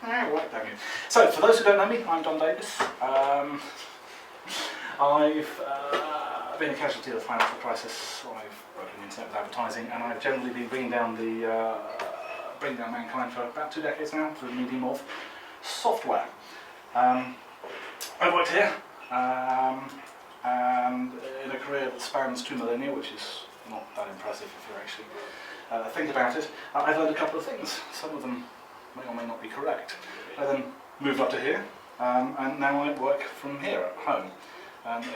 Right, damn you. So, for those who don't know me, I'm Don Davis. I've been a casualty of the financial crisis. I've worked in internet with advertising, and I've generally been bringing down mankind for about 2 decades now through the medium of software. I've worked here, and in a career that spans 2 millennia, which is not that impressive if you actually think about it. I've learned a couple of things. Some of them may or may not be correct. I then moved up to here, and now I work from here at home.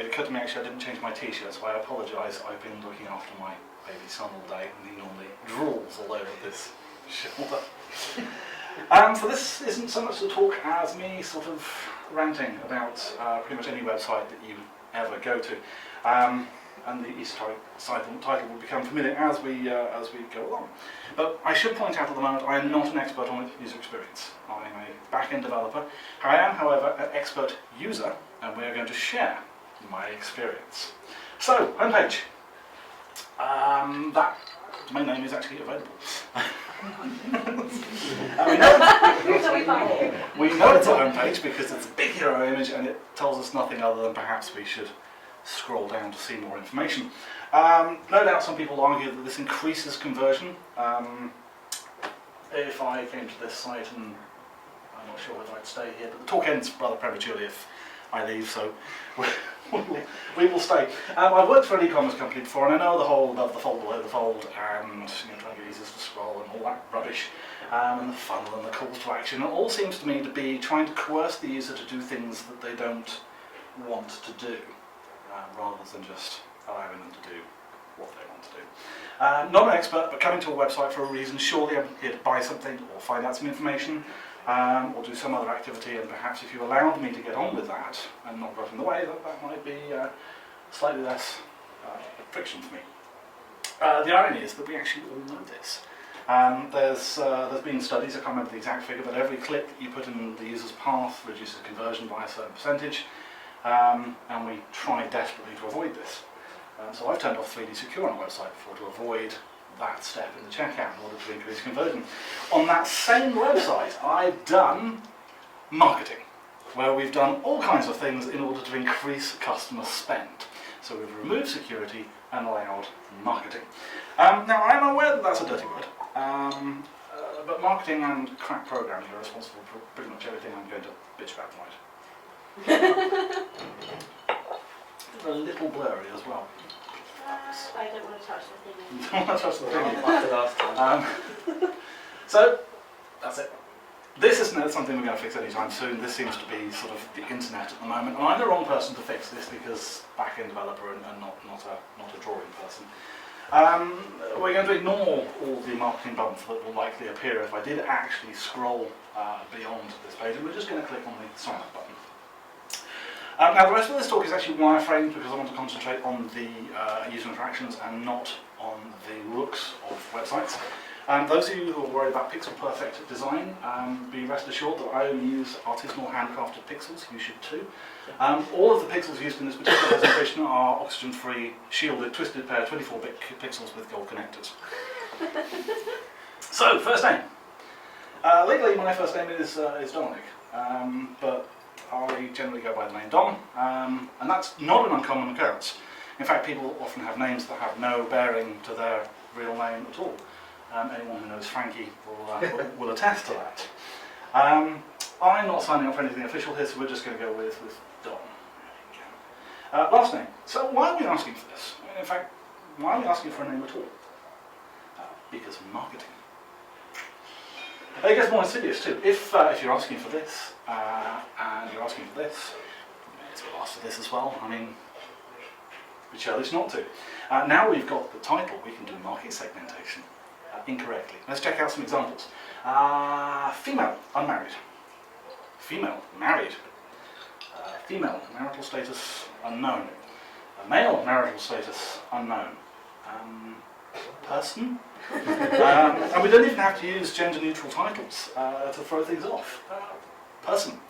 It occurred to me actually I didn't change my t-shirt, so I apologise. I've been looking after my baby son all day, and he normally drools all over this shoulder. So this isn't so much the talk as me sort of ranting about pretty much any website that you ever go to. And the historic title will become familiar as we go along. But I should point out at the moment I am not an expert on user experience. I'm a back-end developer. I am, however, an expert user, and we are going to share my experience. So, homepage. That domain name is actually available. We know it's a homepage because it's a big hero image and it tells us nothing other than perhaps we should scroll down to see more information. No doubt some people argue that this increases conversion. If I came to this site, and I'm not sure whether I'd stay here, but the talk ends rather prematurely if I leave, so we will stay. I've worked for an e-commerce company before, and I know the whole above the fold, below the fold, and trying to get users to scroll and all that rubbish, and the funnel and the calls to action. It all seems to me to be trying to coerce the user to do things that they don't want to do, rather than just allowing them to do what they want to do. Not an expert, but coming to a website for a reason. Surely I'm here to buy something or find out some information, or do some other activity, and perhaps if you allowed me to get on with that and not got in the way, that might be slightly less friction for me. The irony is that we actually all know this. There's been studies, I can't remember the exact figure, but every click that you put in the user's path reduces conversion by a certain percentage. And we try desperately to avoid this. So I've turned off 3D Secure on a website before to avoid that step in the checkout in order to increase conversion. On that same website, I've done marketing, where we've done all kinds of things in order to increase customer spend. So we've removed security and allowed marketing. Now I'm aware that that's a dirty word, but marketing and crack programming are responsible for pretty much everything I'm going to bitch about tonight. They're a little blurry as well. I don't want to touch the thing. You don't want to touch the thing. After last time. So, that's it. This isn't something we're going to fix anytime soon. This seems to be sort of the internet at the moment. And I'm the wrong person to fix this because back-end developer and not a drawing person. We're going to ignore all the marketing bumps that will likely appear if I did actually scroll beyond this page. And we're just going to click on the sign up button. Now the rest of this talk is actually wireframed because I want to concentrate on the user interactions and not on the looks of websites. Those of you who are worried about pixel perfect design, be rest assured that I only use artisanal handcrafted pixels. You should too. All of the pixels used in this particular presentation are oxygen-free, shielded, twisted pair 24-bit pixels with gold connectors. So, first name. Legally my first name is Dominic, but I generally go by the name Dom, and that's not an uncommon occurrence. In fact, people often have names that have no bearing to their real name at all. Anyone who knows Frankie will attest to that. I'm not signing up for anything official here, so we're just going to go with Dom. Last name. So why are we asking for this? I mean, in fact, why are we asking for a name at all? Because of marketing. It gets more insidious too. If you're asking for this, and you're asking for this, it's well asked for this as well. I mean, we chose not to. Now we've got the title, we can do market segmentation incorrectly. Let's check out some examples. Female, unmarried. Female, married. Female, marital status, unknown. Male, marital status, unknown. Person. And we don't even have to use gender-neutral titles to throw things off. Person.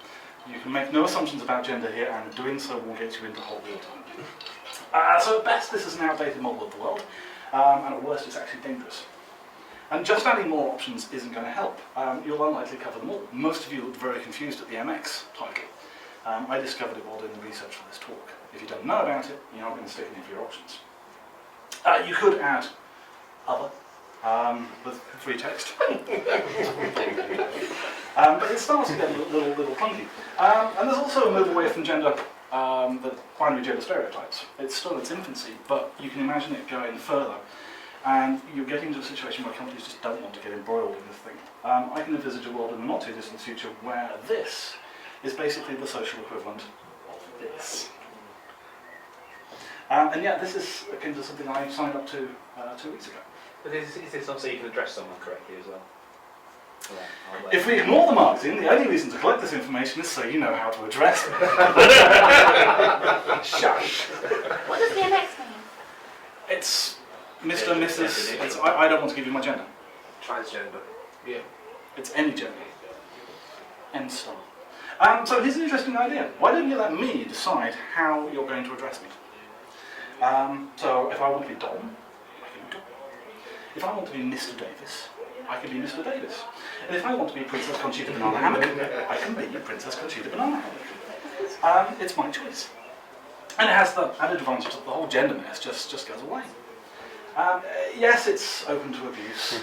You can make no assumptions about gender here, and doing so will get you into hot water. So at best, this is an outdated model of the world, and at worst, it's actually dangerous. And just adding more options isn't going to help. You'll unlikely cover them all. Most of you looked very confused at the MX title. I discovered it while doing the research for this talk. If you don't know about it, you aren't going to stick any of your options. You could add other with free text. But it starts to get a little clunky. And there's also a move away from gender, the binary gender stereotypes. It's still in its infancy, but you can imagine it going further. And you're getting into a situation where companies just don't want to get embroiled in this thing. I can envisage a world in the not too distant future where this is basically the social equivalent of this. And yeah, this is akin to something I signed up to 2 weeks ago. But is this not so you can address someone correctly as well? If we ignore the marketing, the only reason to collect this information is so you know how to address them. Shush. What does the MX mean? It's Mr. Mrs. It's, I don't want to give you my gender. Transgender. Yeah. It's any gender. N star. So here's an interesting idea. Why don't you let me decide how you're going to address me? So if I want to be Dom, I can be Dom. If I want to be Mr. Davis, I can be Mr. Davis. And if I want to be Princess Conchita Banana Hammock, I can be Princess Conchita Banana Hammock. It's my choice. And it has the added advantage that the whole gender mess just goes away. Yes, it's open to abuse.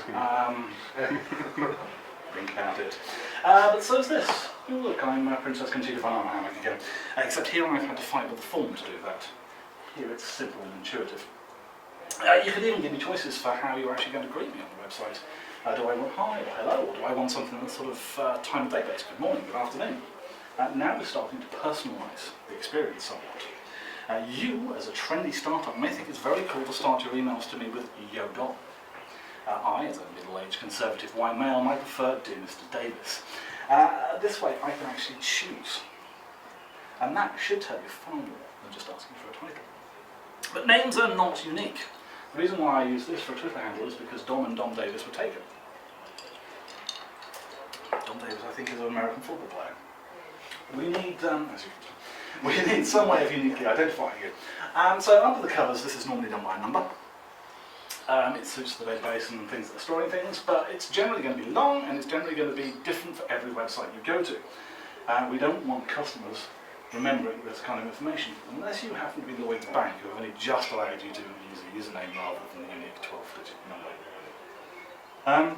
Think about it. But so is this. Oh, look, I'm Princess Conchita Banana Hammock again. Except here I've had to fight with the form to do that. Here it's simple and intuitive. You could even give me choices for how you're actually going to greet me on the website. Do I want hi or hello, or do I want something that's sort of time of day based? Good morning, good afternoon. Now we're starting to personalise the experience somewhat. You, as a trendy startup, may think it's very cool to start your emails to me with Yo Dom. I, as a middle-aged conservative white male, might prefer Dear Mr. Davis. This way I can actually choose. And that should tell you far more than just asking for a title. But names are not unique. The reason why I use this for a Twitter handle is because Dom and Dom Davis were taken. Dom Davis, I think, is an American football player. We need, we need some way of uniquely identifying you. So under the covers, this is normally done by a number. It suits the database and things that are storing things, but it's generally going to be long and it's generally going to be different for every website you go to. We don't want customers remembering this kind of information, unless you happen to be Lloyd's Bank, who have only just allowed you to use a username rather than a unique 12-digit number.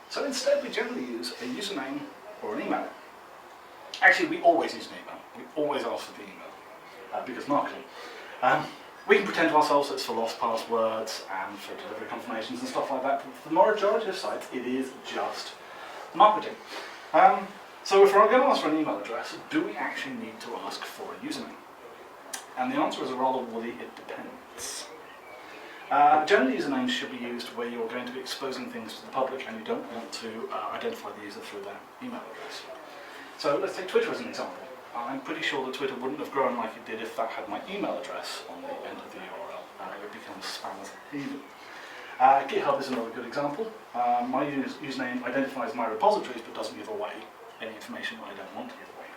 So instead we generally use a username or an email. Actually, we always use an email. We always ask for the email, because marketing. We can pretend to ourselves that it's for lost passwords and for delivery confirmations and stuff like that, but for the majority of sites it is just marketing. So if we're going to ask for an email address, do we actually need to ask for a username? And the answer is a rather woolly it depends. Generally, usernames should be used where you're going to be exposing things to the public and you don't want to identify the user through their email address. So let's take Twitter as an example. I'm pretty sure that Twitter wouldn't have grown like it did if that had my email address on the end of the URL. It would become spam as haven. GitHub is another good example. My username identifies my repositories but doesn't give away any information I don't want to give away,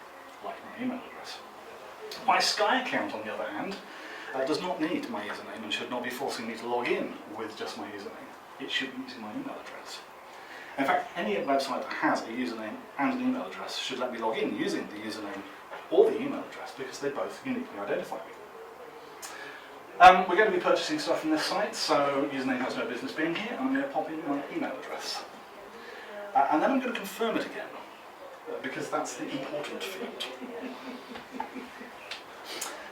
like my email address. My Sky account, on the other hand, does not need my username and should not be forcing me to log in with just my username. It should be using my email address. In fact, any website that has a username and an email address should let me log in using the username or the email address because they both uniquely identify me. We're going to be purchasing stuff from this site, so username has no business being here, and I'm going to pop in my email address. And then I'm going to confirm it again, because that's the important field.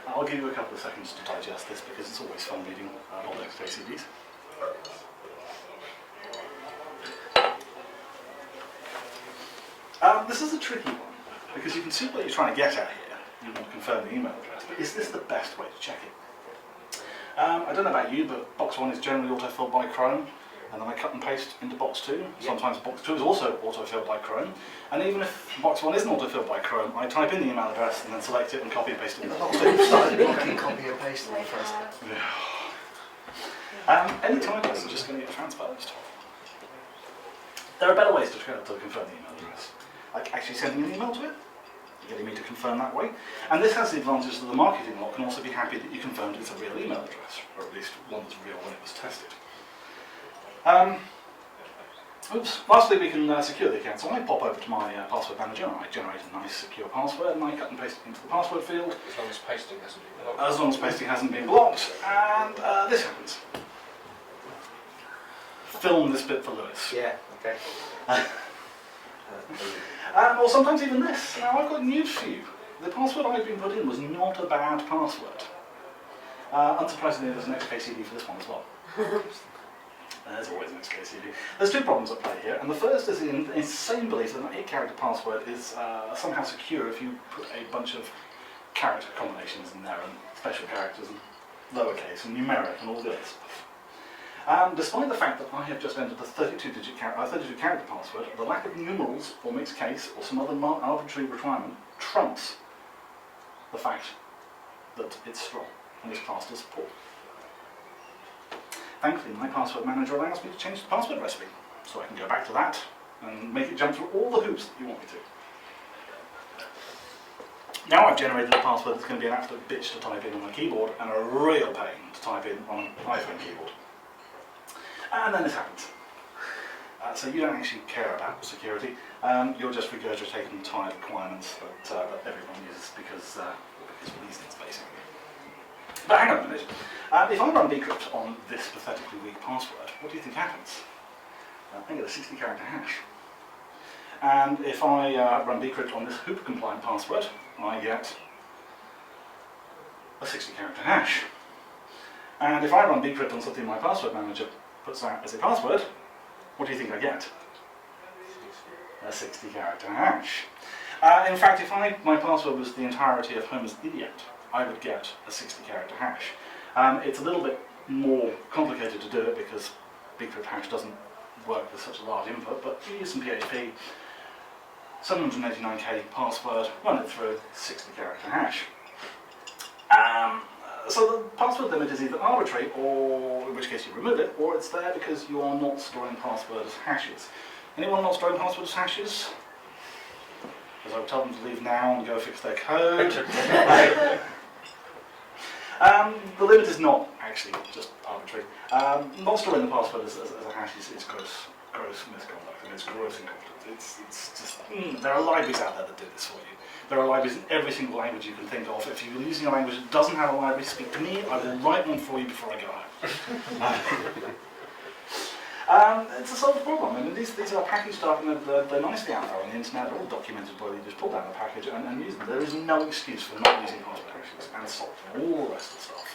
I'll give you a couple of seconds to digest this because it's always fun reading old XKCDs. This is a tricky one because you can see what you're trying to get at here. You want to confirm the email address, but is this the best way to check it? I don't know about you, but box 1 is generally autofilled by Chrome, and then I cut and paste into box 2. Sometimes box 2 is also autofilled by Chrome, and even if box 1 isn't autofilled by Chrome, I type in the email address and then select it and copy and paste it into box 2. Copy and paste in the first. Any typos are just going to get transposed. There are better ways to confirm the email address, like actually sending an email to it, getting me to confirm that way. And this has the advantage that the marketing lot can also be happy that you confirmed it's a real email address, or at least one that's real when it was tested. Oops. Lastly, we can secure the account. So I pop over to my password manager and I generate a nice secure password and I cut and paste it into the password field. As long as pasting hasn't been blocked. As long as pasting hasn't been blocked, and this happens. Film this bit for Lewis. Yeah, okay. Or sometimes even this. Now I've got news for you. The password I've been put in was not a bad password. Unsurprisingly, there's an XKCD for this one as well. There's always an XKCD. There's two problems at play here, and the first is the insane belief that an 8-character password is somehow secure if you put a bunch of character combinations in there, and special characters, and lowercase, and numeric, and all the other stuff. Despite the fact that I have just entered a 32 character password, the lack of numerals, or mixed case, or some other arbitrary requirement trumps the fact that it's strong and is classed as support. Thankfully, my password manager allows me to change the password recipe, so I can go back to that and make it jump through all the hoops that you want me to. Now I've generated a password that's going to be an absolute bitch to type in on a keyboard and a real pain to type in on an iPhone keyboard. And then this happens. So you don't actually care about security, you're just regurgitating tired requirements that everyone uses because reasons, basically. But hang on a minute. If I run decrypt on this pathetically weak password, what do you think happens? I get a 60-character hash. And if I run decrypt on this hoop-compliant password, I get a 60-character hash. And if I run decrypt on something my password manager puts out as a password, what do you think I get? A 60-character hash. In fact, if my password was the entirety of Homer's Iliad, I would get a 60-character hash. It's a little bit more complicated to do it because decrypt hash doesn't work with such a large input, but you use some PHP, 789k password, run it through, 60-character hash. So the password limit is either arbitrary, or in which case you remove it, or it's there because you are not storing password as hashes. Anyone not storing password as hashes? Because I would tell them to leave now and go fix their code. The limit is not actually just arbitrary. Not storing the password as a hash is gross misconduct, and it's gross incompetence. It's just, there are libraries out there that do this for you. There are libraries in every single language you can think of. If you're using a language that doesn't have a library, speak to me. I will write one for you before I go home. It's a solved problem. I mean, these are packaged up and they're nicely out there on the internet. They're all documented where you just pull down the package and use them. There is no excuse for not using password hashes and salt and all the rest of the stuff.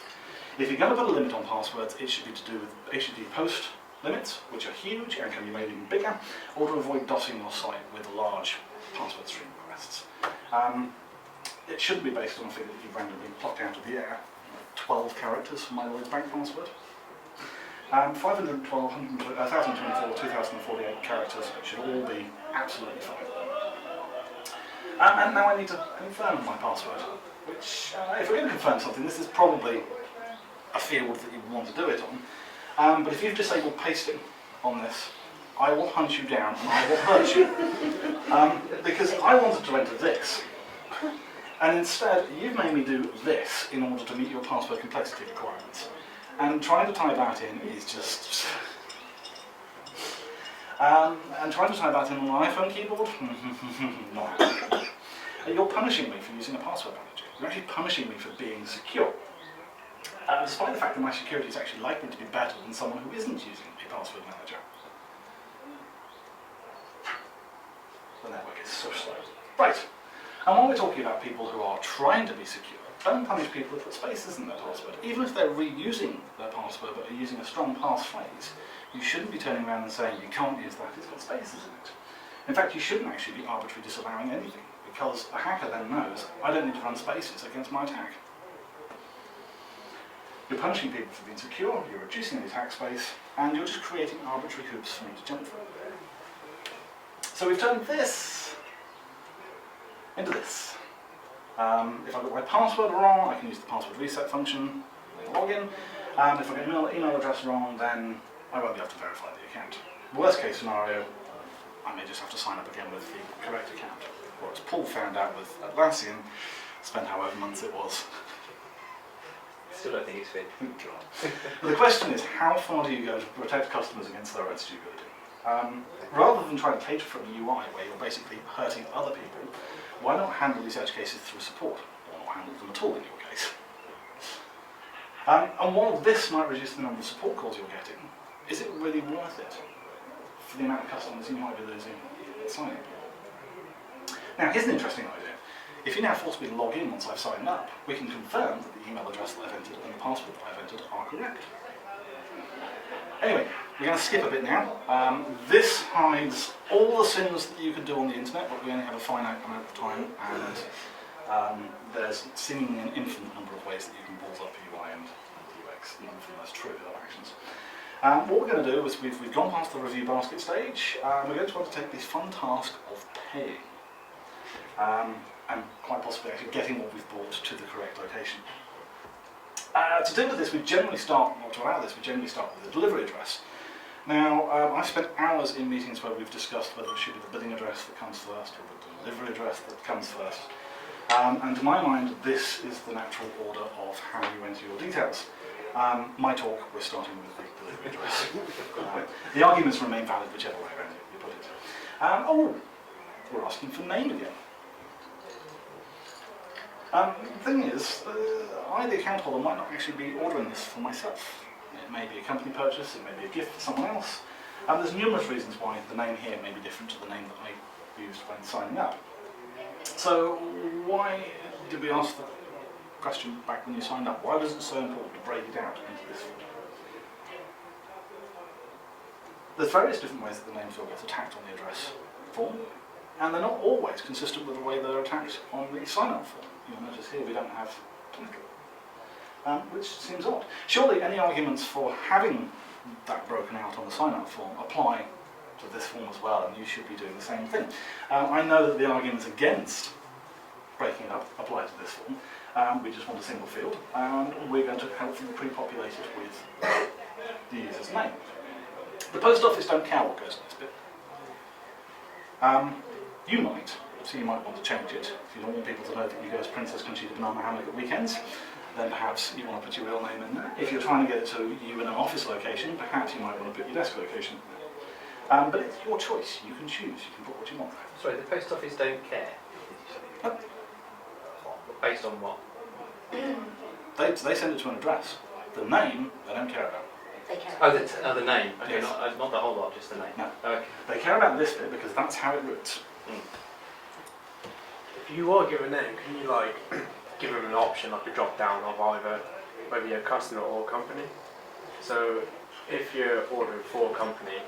If you're going to put a limit on passwords, it should be to do with HTTP post limits, which are huge and can be made even bigger, or to avoid DOSing your site with large password stream requests. It shouldn't be based on a figure that you've randomly plucked out of the air. 12 characters for my Lloyd's Bank password. 512, 1024, 2048 characters should all be absolutely fine. And now I need to confirm my password, which, if we're going to confirm something, this is probably a field that you want to do it on. But if you've disabled pasting on this, I will hunt you down and I will hurt you. Because I wanted to enter this. And instead, you've made me do this in order to meet your password complexity requirements. And trying to type that in is just... and trying to type that in on an iPhone keyboard? Not happening. You're punishing me for using a password manager. You're actually punishing me for being secure. Despite the fact that my security is actually likely to be better than someone who isn't using a password manager. The network is so slow. Right. And while we're talking about people who are trying to be secure, don't punish people who put spaces in their password. Even if they're reusing their password but are using a strong passphrase, you shouldn't be turning around and saying you can't use that, it's got spaces in it. In fact, you shouldn't actually be arbitrarily disallowing anything, because a hacker then knows I don't need to run spaces against my attack. You're punishing people for being secure, you're reducing the attack space, and you're just creating arbitrary hoops for me to jump through. So we've turned this into this. If I've got my password wrong, I can use the password reset function, log in. If I get an email address wrong, then I won't be able to verify the account. Worst case scenario, I may just have to sign up again with the correct account. Or as Paul found out with Atlassian, spent however months it was. Still don't think it's fit. God. But the question is, how far do you go to protect customers against their own stupidity? Rather than trying to cater for a UI where you're basically hurting other people, why not handle these edge cases through support, or not handle them at all in your case? And while this might reduce the number of support calls you're getting, is it really worth it for the amount of customers you might be losing signing? Now, here's an interesting idea. If you now force me to log in once I've signed up, we can confirm that the email address that I've entered and the password that I've entered are correct. Anyway, we're going to skip a bit now. This hides all the sins that you can do on the internet, but we only have a finite amount of time, and there's seemingly an infinite number of ways that you can balls up UI and UX, even for the most trivial actions. What we're going to do is we've gone past the review basket stage, we're going to undertake the fun task of paying. And quite possibly actually getting what we've bought to the correct location. To do with this, we generally start, or to allow this, we generally start with the delivery address. Now, I've spent hours in meetings where we've discussed whether it should be the billing address that comes first or the delivery address that comes first. And to my mind, this is the natural order of how you enter your details. My talk, we're starting with the delivery address. The arguments remain valid whichever way around you put it. We're asking for name again. The thing is, I, the account holder, might not actually be ordering this for myself. It may be a company purchase, it may be a gift for someone else. There's numerous reasons why the name here may be different to the name that I used when signing up. So why did we ask the question back when you signed up? Why was it so important to break it out into this form? There's various different ways that the name field gets attacked on the address form, and they're not always consistent with the way they're attacked on the sign-up form. You'll notice here we don't have title, which seems odd. Surely any arguments for having that broken out on the sign-up form apply to this form as well, and you should be doing the same thing. I know that the arguments against breaking it up apply to this form. We just want a single field, and we're going to helpfully pre-populate it with the user's name. The post office don't care what goes in this bit. You might, so you might want to change it. If you don't want people to know that you go as Princess Conchita Banana Hammock at weekends, then perhaps you want to put your real name in there. If you're trying to get it to you in an office location, perhaps you might want to put your desk location in there. But it's your choice. You can choose. You can put what you want there. Sorry, the post office don't care. Based on what? They send it to an address. The name, they don't care about. They care. The name. Okay, Yes. not the whole lot, just the name. No. Okay. They care about this bit because that's how it routes. If you are given a name, can you like give them an option, like a drop down of either whether you're a customer or a company? So if you're ordering for a company,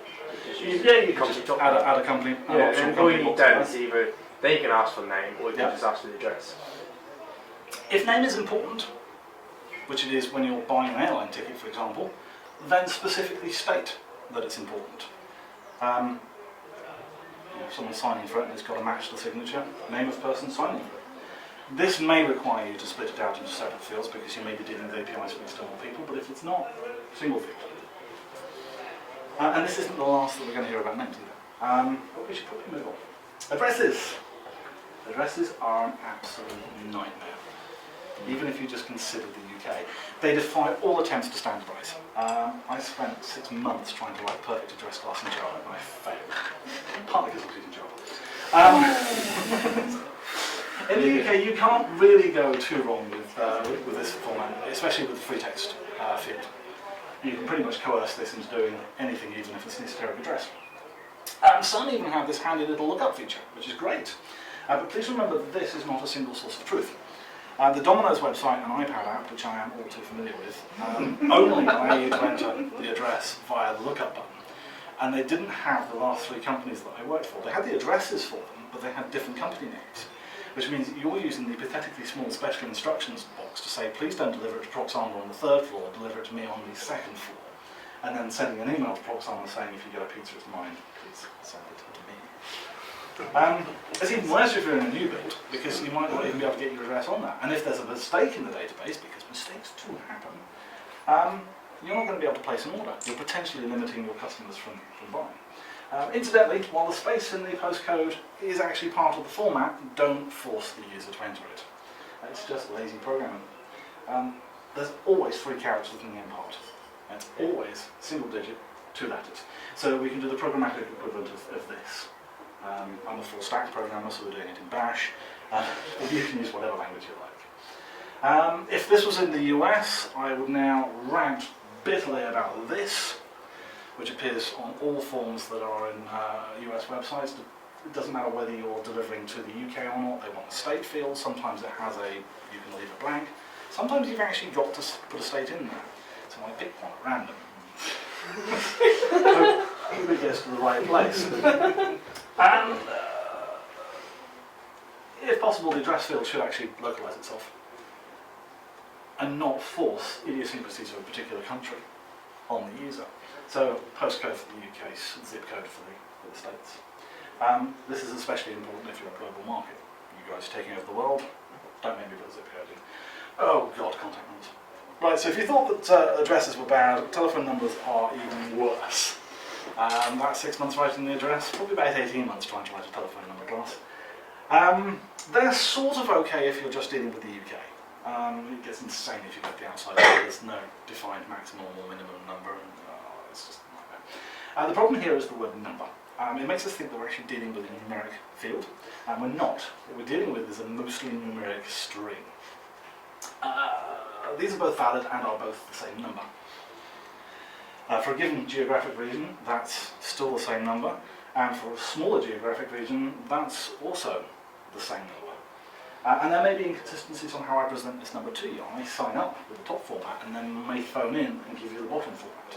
You can just add a company. Yeah, and all you need then box. is either they can ask for the name or you can Yeah. just ask for the address. If name is important, which it is when you're buying an airline ticket, for example, then specifically state that it's important. If someone's signing for it, it's got to match the signature, name of person signing for it. This may require you to split it out into separate fields because you may be dealing with APIs with external people, but if it's not, single field. And this isn't the last that we're going to hear about names either. But we should probably move on. Addresses. Addresses are an absolute nightmare. Even if you just consider the UK. They defy all attempts to standardise. I spent 6 months trying to write perfect address class in Java and I failed. Partly because I was using Java. In the UK, you can't really go too wrong with this format, especially with the free text field. You can pretty much coerce this into doing anything, even if it's an esoteric address. Some even have this handy little lookup feature, which is great. But please remember that this is not a single source of truth. The Domino's website and iPad app, which I am all too familiar with, only allow you to enter the address via the lookup button. And they didn't have the last 3 companies that I worked for. They had the addresses for them, but they had different company names. Which means that you're using the pathetically small special instructions box to say, please don't deliver it to Proxana on the 3rd floor, deliver it to me on the 2nd floor. And then sending an email to Proxana saying, if you get a pizza, it's mine, please send it to me. It's even worse if you're in a new build, because you might not even be able to get your address on that. And if there's a mistake in the database, because mistakes do happen, you're not going to be able to place an order. You're potentially limiting your customers from buying. Incidentally, while the space in the postcode is actually part of the format, don't force the user to enter it. It's just lazy programming. There's always 3 characters in the name part. And it's always single digit 2 letters. So we can do the programmatic equivalent of this. I'm a full stack programmer, so we're doing it in Bash. You can use whatever language you like. If this was in the US, I would now rant bitterly about this, which appears on all forms that are in US websites. It doesn't matter whether you're delivering to the UK or not, they want a state field. Sometimes it has you can leave it blank. Sometimes you've actually got to put a state in there. So I pick one at random. Hope it gets to the right place. And if possible, the address field should actually localize itself and not force idiosyncrasies of a particular country on the user. So postcode for the UK, zip code for the States. This is especially important if you're a global market. You guys taking over the world, don't make me put a zip code in. Oh God, contact numbers. Right, so if you thought that addresses were bad, telephone numbers are even worse. That's 6 months writing the address, probably about 18 months trying to write a telephone number class. They're sort of okay if you're just dealing with the UK. It gets insane if you get the outside. There's no defined maximum or minimum number, and it's just a nightmare. The problem here is the word number. It makes us think that we're actually dealing with a numeric field, and we're not. What we're dealing with is a mostly numeric string. These are both valid and are both the same number. For a given geographic region, that's still the same number, and for a smaller geographic region, that's also the same number. And there may be inconsistencies on how I present this number to you. I may sign up with the top format and then may phone in and give you the bottom format.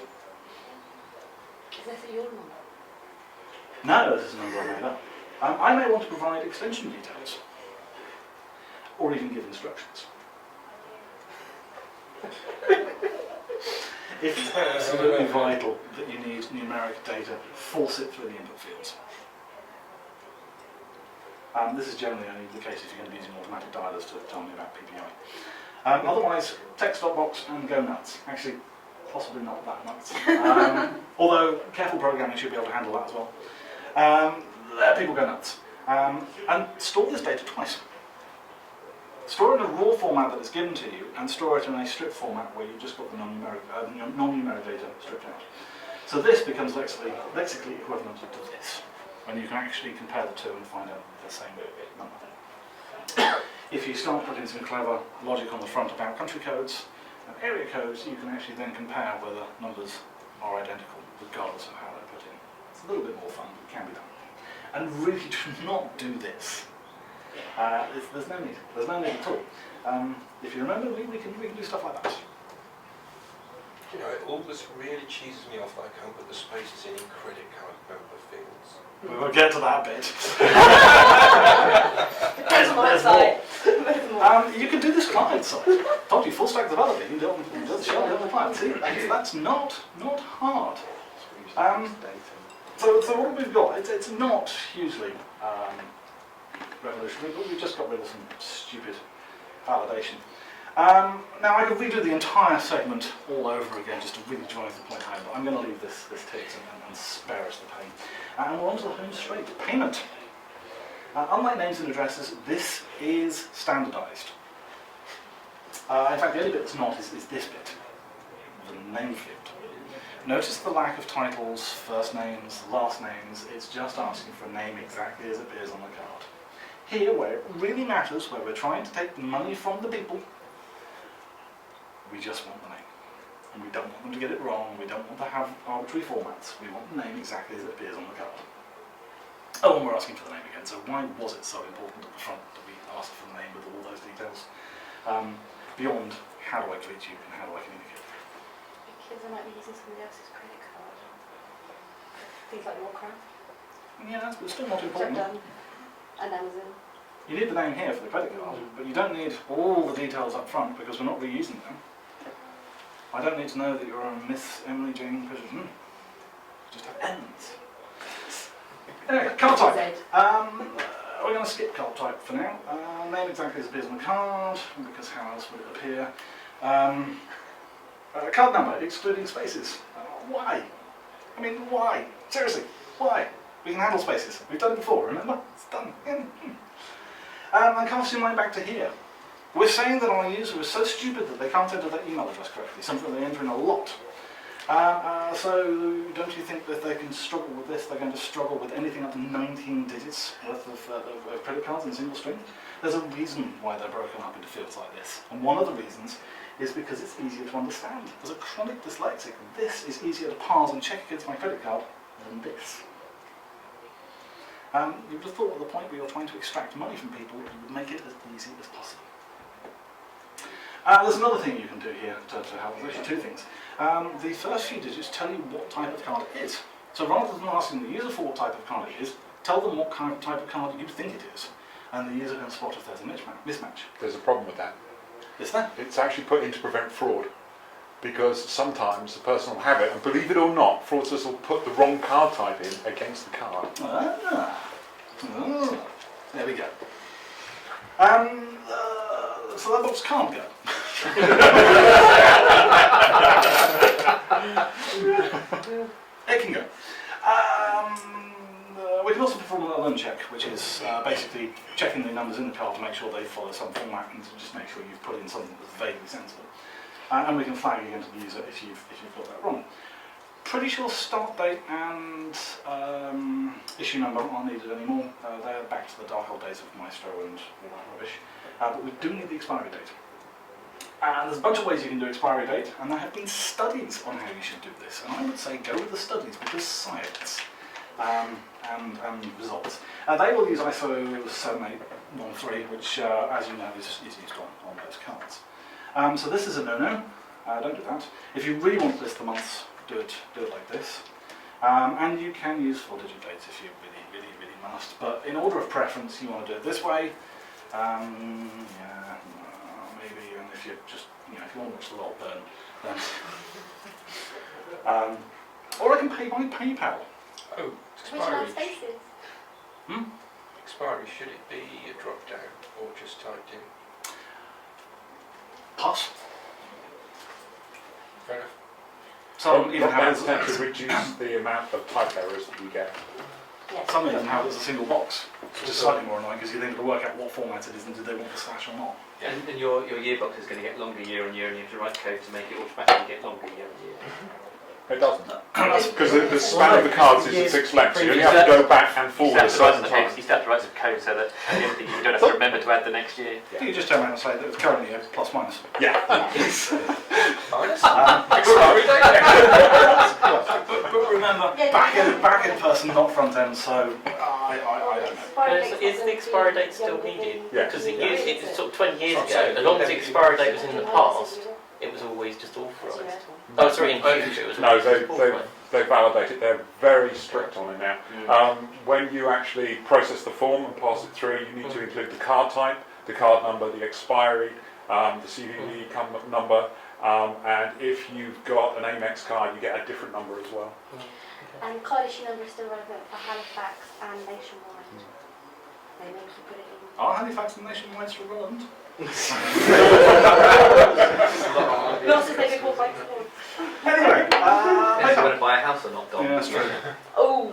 Is this your number? No, this is a number I made up. I may want to provide extension details, or even give instructions. If it's absolutely vital that you need numeric data, force it through the input fields. This is generally only the case if you're going to be using automatic dialers to tell me about PPI. Otherwise, text.box and go nuts. Actually, possibly not that nuts. Although, careful programming should be able to handle that as well. People go nuts. And store this data twice. Store it in a raw format that is given to you, and store it in a strip format where you've just got the non-numeric data stripped out. So this becomes lexically equivalent to this, when you can actually compare the two and find out the same number. If you start putting some clever logic on the front about country codes and area codes, you can actually then compare whether numbers are identical, regardless of how they're put in. It's a little bit more fun, but it can be done. And really do not do this. There's no need. There's no need at all. If you remember, we can do stuff like that. You know, all this really cheeses me off that I can't put the spaces in credit card member fields. We will get to that bit. There's more. You can do this client side. Told you, full stack developer. You can do it on the shell, the client. See, that's not hard. So what we've got, it's not hugely revolutionary, but we've just got rid of some stupid validation. Now I could redo the entire segment all over again just to really drive the point home, but I'm going to leave this ticked and spare us the pain. And we're on to the home straight, payment. Unlike names and addresses, this is standardized. In fact, the only bit that's not is this bit, the name field. Notice the lack of titles, first names, last names. It's just asking for a name exactly as it appears on the card. Here, where it really matters, where we're trying to take the money from the people, we just want the name. And we don't want them to get it wrong, we don't want to have arbitrary formats, we want the name exactly as it appears on the card. Oh, and we're asking for the name again, so why was it so important at the front that we asked for the name with all those details? Beyond, how do I greet you and how do I communicate? Because I might be using somebody else's credit card. Things like Warcraft. Yeah, but it's still not Which I've important. done. And Amazon. You need the name here for the credit card, but you don't need all the details up front because we're not reusing them. I don't need to know that you're a Miss Emily Jane Bridgerton. Just have N's. Anyway, card type. We're going to skip card type for now. Name exactly as it appears on the card, because how else would it appear? Card number, excluding spaces. Why? I mean, why? Seriously, why? We can handle spaces. We've done it before, remember? It's done. And casting line back to here. We're saying that our user is so stupid that they can't enter their email address correctly, something they enter in a lot. So don't you think that they can struggle with this? They're going to struggle with anything up to 19 digits worth of credit cards in a single string? There's a reason why they're broken up into fields like this. And one of the reasons is because it's easier to understand. As a chronic dyslexic, this is easier to parse and check against my credit card than this. You would have thought at the point where you're trying to extract money from people, you would make it as easy as possible. There's another thing you can do here to help. There's actually two things. The first few digits tell you what type of card it is. So rather than asking the user for what type of card it is, tell them what kind of type of card you think it is. And the user can spot if there's a mismatch. There's a problem with that. Is there? It's actually put in to prevent fraud, because sometimes the person will have it, and believe it or not, fraudsters will put the wrong card type in against the card. There we go. So that box can't go. It can go. We can also perform a loan check, which is basically checking the numbers in the card to make sure they follow some format and to just make sure you've put in something that's vaguely sensible. And we can flag again to the user if you've got that wrong. Pretty sure start date and issue number aren't needed anymore. They're back to the dark old days of Maestro and all that rubbish. But we do need the expiry date. And there's a bunch of ways you can do expiry date, and there have been studies on how you should do this. And I would say go with the studies because science and results. They will use ISO 7813, which, as you know, is used on those cards. So this is a no-no. Don't do that. If you really want to list the months, do it like this. And you can use 4-digit dates if you really must. But in order of preference, you want to do it this way. Maybe, and if you just, if you want to watch the lot burn, then. Or I can pay by PayPal. Oh, Which one expiry. spaces? Expiry, should it be a drop down or just typed in? Pass. Fair enough. Some even have That tends to reduce the amount of type errors that you get. Yes. Some even have it as a single box, which is slightly more annoying because you then got to work out what format it is and do they want the slash or not. And your yearbox is going to get longer year on year, and you have to write code to make it automatically get longer year on year. It doesn't. Because the span of the cards is a fixed length, so you only have to go back and You forward a used to have certain to time. write some code so that at the end of the year you don't have to remember to add the next year. You just turn around and say that it's currently a plus minus. Yeah. Minus? Expiry date. But remember, back in person, not front end. So I don't know. Is the expiry date still needed? Yeah. Because it's sort of 20 years ago, as long as the expiry date was in the past, it was always just authorised. Oh, sorry, in future it was No, they validate it. They're very strict on it now. When you actually process the form and pass it through, you need to include the card type, the card number, the expiry, the CVV number, and if you've got an Amex card, you get a different number as well. And card issue number is still relevant for Halifax and Nationwide. They make you put it in. Are Halifax and Nationwide still relevant? Not since they've been bought by Ford. Anyway, If you want to buy a house or not, Dom. yeah, that's true. Oh!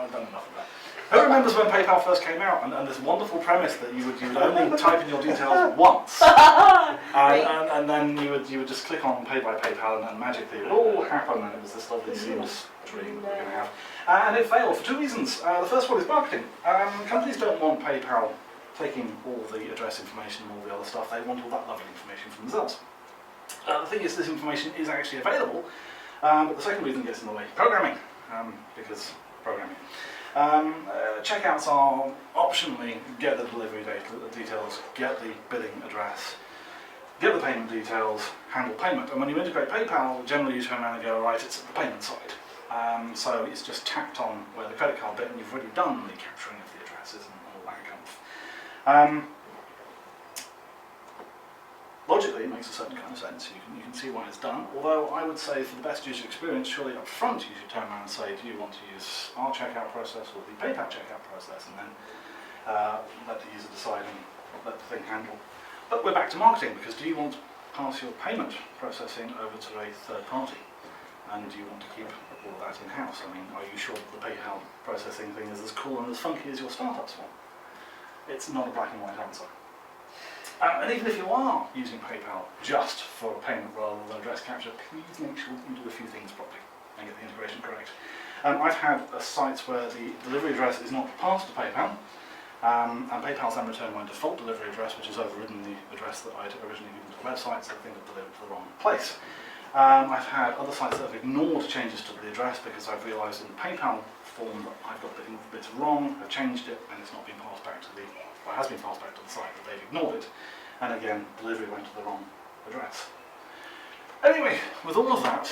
I've done enough of that. Who remembers when PayPal first came out and this wonderful premise that you would only type in your details once and then you would just click on Pay by PayPal and magically it would all happen and it was this lovely seamless dream that we're going to have. And it failed for two reasons. The first one is marketing. Companies don't want PayPal taking all the address information and all the other stuff. They want all that lovely information for themselves. The thing is, this information is actually available, but the second reason gets in the way. Programming, because programming. Checkouts are optionally get the delivery details, get the billing address, get the payment details, handle payment. And when you integrate PayPal, generally you turn around and go, right, it's at the payment side. So it's just tacked on where the credit card bit and you've already done the capturing of the addresses and all that kind of. Logically, it makes a certain kind of sense. You can see why it's done. Although I would say for the best user experience, surely up front you should turn around and say, do you want to use our checkout process or the PayPal checkout process, and then let the user decide and let the thing handle. But we're back to marketing, because do you want to pass your payment processing over to a third party? And do you want to keep all of that in-house? I mean, are you sure that the PayPal processing thing is as cool and as funky as your startup's one? It's not a black and white answer. And even if you are using PayPal just for payment rather than address capture, please make sure that you do a few things properly and get the integration correct. I've had sites where the delivery address is not passed to PayPal, and PayPal's then returned my default delivery address, which has overridden the address that I had originally given to the website, so I think I've delivered to the wrong place. I've had other sites that have ignored changes to the address because I've realised in the PayPal form that I've got the bits wrong, I've changed it, and it's not been passed back to the, well, it has been passed back to the site, but they've ignored it, and again, delivery went to the wrong address. Anyway, with all of that,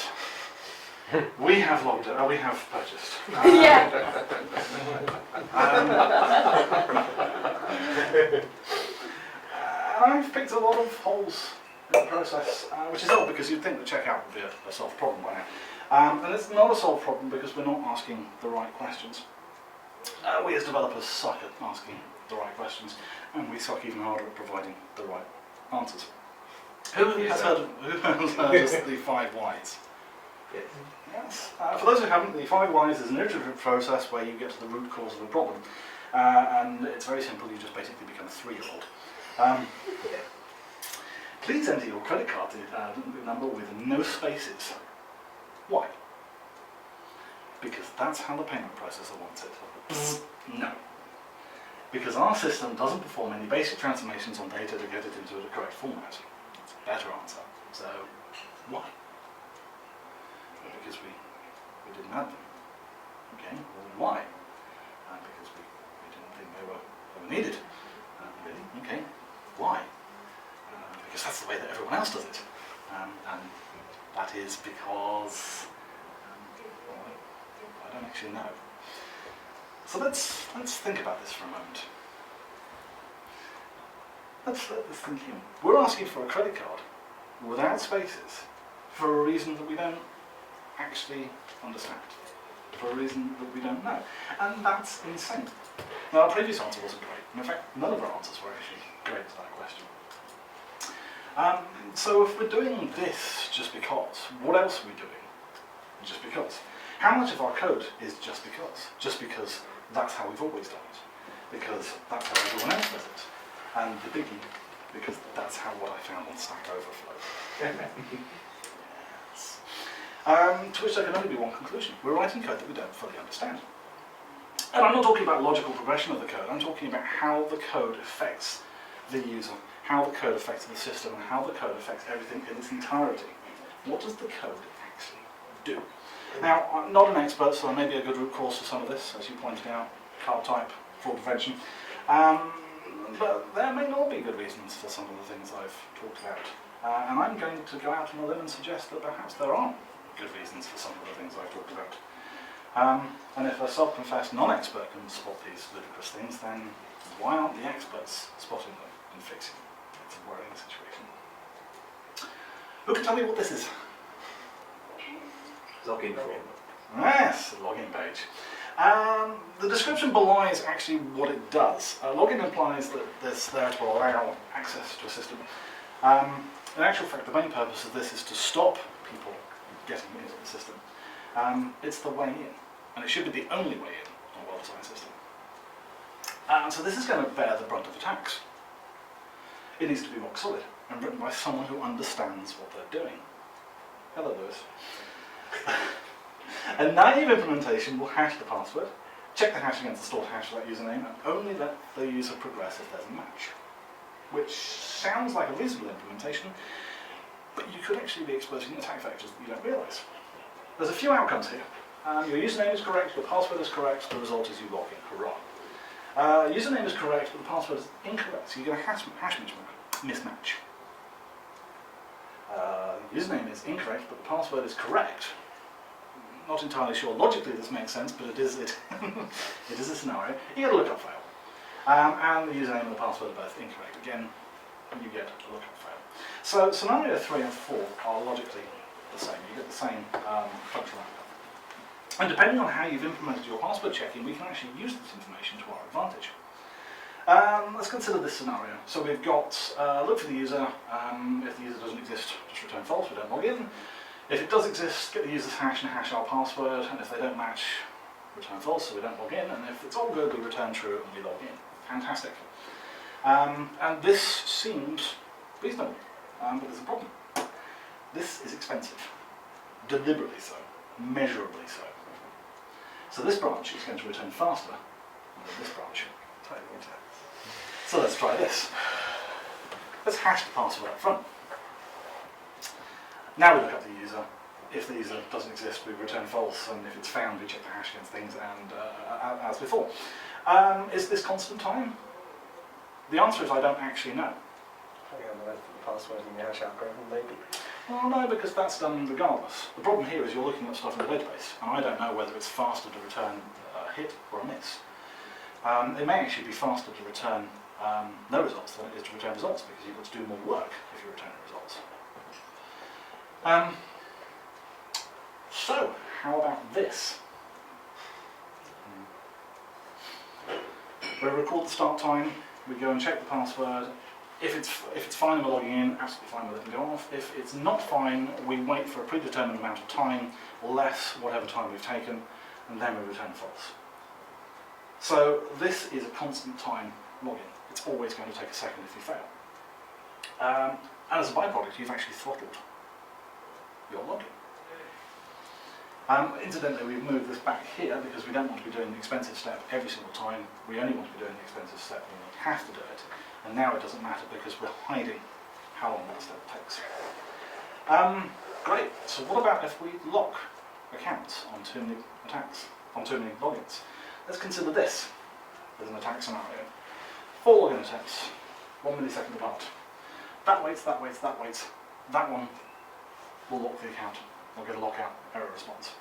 we have logged it, we have purchased. Yeah. And I've picked a lot of holes in the process, which is odd because you'd think the checkout would be a solved problem by now. And it's not a solved problem because we're not asking the right questions. We as developers suck at asking the right questions, and we suck even harder at providing the right answers. Who has heard of the 5 whys? Yes. Yes. For those who haven't, the 5 whys is an iterative process where you get to the root cause of a problem. And it's very simple, you just basically become a 3-year-old. Please enter your credit card number with no spaces. Why? Because that's how the payment processor wants it. No. Because our system doesn't perform any basic transformations on data to get it into the correct format. That's a better answer. So, why? Because we didn't have them. Okay, well then why? Because we didn't think they were needed. Really? Okay, why? Because that's the way that everyone else does it. And that is because, well, I don't actually know. So let's think about this for a moment. Let's let this think in. We're asking for a credit card without spaces for a reason that we don't actually understand, for a reason that we don't know. And that's insane. Now, our previous answer wasn't great. In fact, none of our answers were actually great to that question. So if we're doing this just because, what else are we doing just because? How much of our code is just because? Just because that's how we've always done it. Because that's how everyone else does it. And the biggie, because that's how what I found on Stack Overflow. Yes. To which there can only be one conclusion. We're writing code that we don't fully understand. And I'm not talking about logical progression of the code, I'm talking about how the code affects the user, how the code affects the system, and how the code affects everything in its entirety. What does the code actually do? Now, I'm not an expert, so there may be a good root cause for some of this, as you pointed out, card type, fraud prevention. But there may not be good reasons for some of the things I've talked about. And I'm going to go out on a limb and suggest that perhaps there aren't good reasons for some of the things I've talked about. And if a self-confessed non-expert can spot these ludicrous things, then why aren't the experts spotting them and fixing them? It's a worrying situation. Who can tell me what this is? Login form. Yes, the login page. The description belies actually what it does. Login implies that it's there to allow access to a system. In actual fact, the main purpose of this is to stop people getting into the system. It's the way in, and it should be the only way in on a well-designed system. So this is going to bear the brunt of attacks. It needs to be rock solid and written by someone who understands what they're doing. Hello, Lewis. A naive implementation will hash the password, check the hash against the stored hash for that username, and only let the user progress if there's a match. Which sounds like a reasonable implementation, but you could actually be exposing attack vectors that you don't realise. There's a few outcomes here. Your username is correct, your password is correct, the result is you log in. Hurrah. Username is correct, but the password is incorrect, so you get a hash mismatch. Username is incorrect, but the password is correct. Not entirely sure logically this makes sense, but it is a scenario. You get a lookup fail. And the username and the password are both incorrect. Again, you get a lookup fail. So scenario 3 and 4 are logically the same. You get the same functional outcome. And depending on how you've implemented your password checking, we can actually use this information to our advantage. Let's consider this scenario. So we've got look for the user. If the user doesn't exist, just return false, we don't log in. If it does exist, get the user's hash and hash our password, and if they don't match, return false, so we don't log in, and if it's all good, we return true and we log in. Fantastic. And this seems reasonable, but there's a problem. This is expensive, deliberately so, measurably so. So this branch is going to return faster than this branch. So let's try this. Let's hash the password up front. Now we look up the user. If the user doesn't exist, we return false, and if it's found, we check the hash against things, and as before. Is this constant time? The answer is I don't actually know. Hang on, the password in the hash algorithm, maybe. Well, no, because that's done regardless. The problem here is you're looking at stuff in the database, and I don't know whether it's faster to return a hit or a miss. It may actually be faster to return no results than it is to return results, because you've got to do more work if you're returning results. So, how about this? We record the start time, we go and check the password. If it's fine and we're logging in, absolutely fine, we'll let them go off. If it's not fine, we wait for a predetermined amount of time, less whatever time we've taken, and then we return false. So this is a constant time login. It's always going to take a second if you fail. And as a byproduct, you've actually throttled your login. Incidentally, we've moved this back here because we don't want to be doing the expensive step every single time. We only want to be doing the expensive step when we have to do it. And now it doesn't matter because we're hiding how long that step takes. Great. So what about if we lock accounts on too many attacks, on too many logins? Let's consider this as an attack scenario. 4 login attempts, 1 millisecond apart. That waits, that waits, that waits. That one will lock the account. We'll get a lockout error response.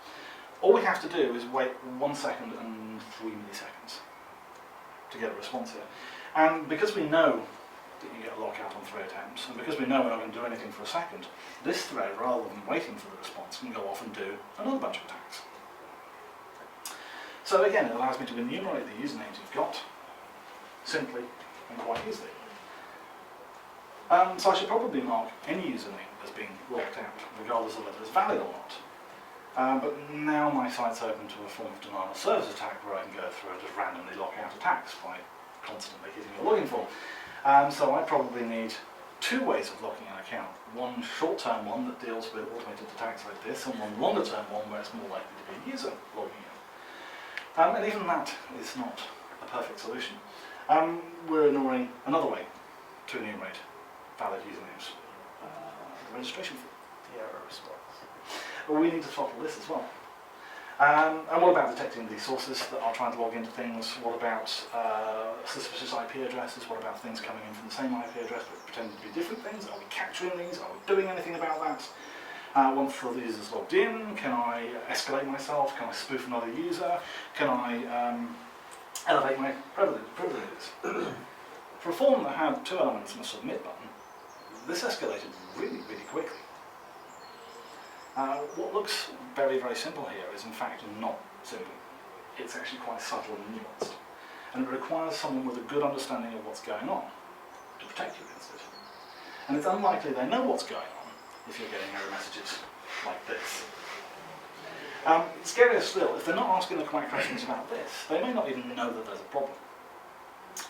All we have to do is wait 1 second and 3 milliseconds to get a response here. And because we know that you get a lockout on 3 attempts, and because we know we're not going to do anything for a second, this thread, rather than waiting for the response, can go off and do another bunch of attacks. So again, it allows me to enumerate the usernames you've got, simply and quite easily. So I should probably mark any username as being locked out, regardless of whether it's valid or not. But now my site's open to a form of denial of service attack where I can go through and just randomly lock out attacks by constantly hitting your login form. So I probably need 2 ways of locking an account. One short-term one that deals with automated attacks like this, and one longer-term one where it's more likely to be a user logging in. And even that is not a perfect solution. We're ignoring another way to enumerate valid usernames. The registration form. The error response. Well, we need to throttle this as well. And what about detecting the sources that are trying to log into things? What about suspicious IP addresses? What about things coming in from the same IP address but pretending to be different things? Are we capturing these? Are we doing anything about that? Once the user's logged in, can I escalate myself? Can I spoof another user? Can I elevate my privileges? For a form that had 2 elements and a submit button, this escalated really, really quickly. What looks very, very simple here is in fact not simple. It's actually quite subtle and nuanced. And it requires someone with a good understanding of what's going on to protect you against it. And it's unlikely they know what's going on if you're getting error messages like this. Scarier still, if they're not asking the correct questions about this, they may not even know that there's a problem.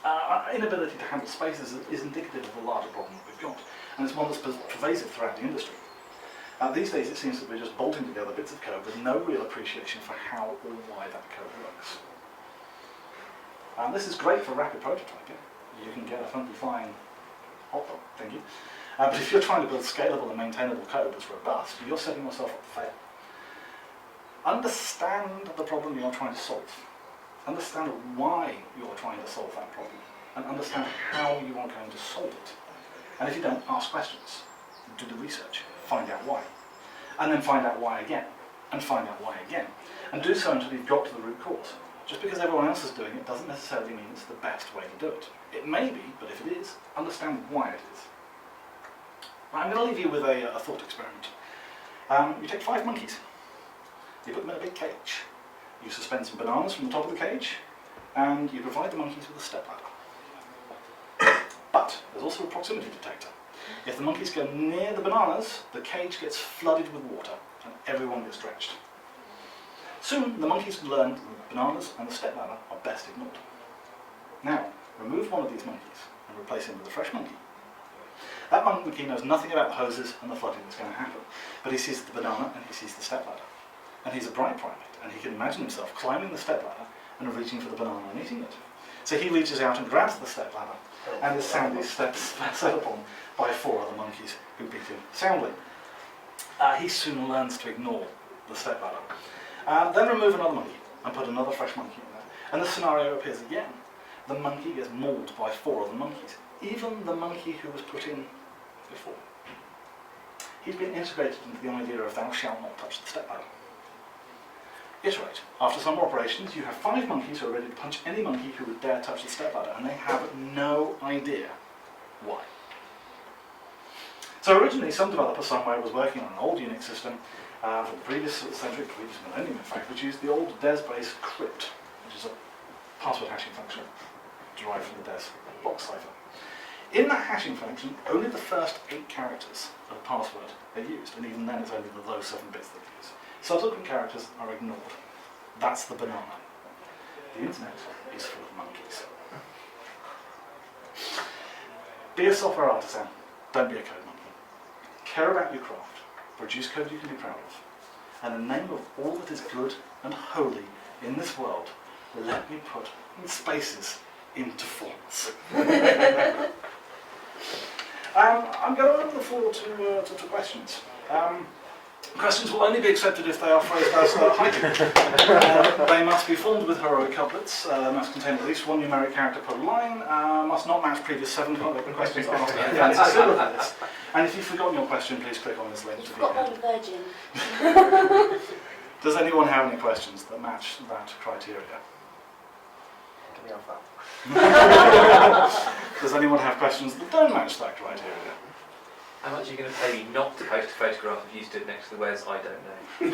Our inability to handle spaces is indicative of a larger problem that we've got, and it's one that's pervasive throughout the industry. These days it seems that we're just bolting together bits of code with no real appreciation for how or why that code works. This is great for rapid prototyping. You can get a funky flying hot dog thingy. But if you're trying to build scalable and maintainable code that's robust, you're setting yourself up to fail. Understand the problem you're trying to solve. Understand why you're trying to solve that problem. And understand how you are going to solve it. And if you don't, ask questions. Do the research. Find out why. And then find out why again. And find out why again. And do so until you've got to the root cause. Just because everyone else is doing it doesn't necessarily mean it's the best way to do it. It may be, but if it is, understand why it is. I'm going to leave you with a thought experiment. You take 5 monkeys. You put them in a big cage. You suspend some bananas from the top of the cage, and you provide the monkeys with a step ladder. But there's also a proximity detector. If the monkeys go near the bananas, the cage gets flooded with water, and everyone gets drenched. Soon, the monkeys learn that the bananas and the step ladder are best ignored. Now, remove one of these monkeys and replace him with a fresh monkey. That monkey knows nothing about the hoses and the flooding that's going to happen, but he sees the banana and he sees the stepladder. And he's a bright primate, and he can imagine himself climbing the stepladder and reaching for the banana and eating it. So he reaches out and grabs the stepladder, and is soundly set upon by 4 other monkeys who beat him soundly. He soon learns to ignore the stepladder. Then remove another monkey and put another fresh monkey in there. And the scenario appears again. The monkey gets mauled by 4 other monkeys, even the monkey who was put in before. He's been integrated into the idea of thou shalt not touch the stepladder. Iterate. After some more operations, you have 5 monkeys who are ready to punch any monkey who would dare touch the stepladder, and they have no idea why. So originally, some developer somewhere was working on an old Unix system from the previous century, previous millennium in fact, which used the old DES-based crypt, which is a password hashing function derived from the DES block cipher. In that hashing function, only the first 8 characters of the password are used, and even then it's only those 7 bits that are used. Subsequent characters are ignored. That's the banana. The internet is full of monkeys. Be a software artisan, don't be a code monkey. Care about your craft, produce code you can be proud of, and in the name of all that is good and holy in this world, let me put spaces into forms. I'm going to open the floor to questions. Questions will only be accepted if they are phrased as haiku. They must be formed with heroic couplets, must contain at least 1 numeric character per line, must not match previous 7 questions asked in advance of this. And if you've forgotten your question, please click on this link to You've the got end. one virgin. Does anyone have any questions that match that criteria? Get me off that. Does anyone have questions that don't match that criteria? How much are you going to pay me not to post a photograph of you stood next to the Wes? I don't know.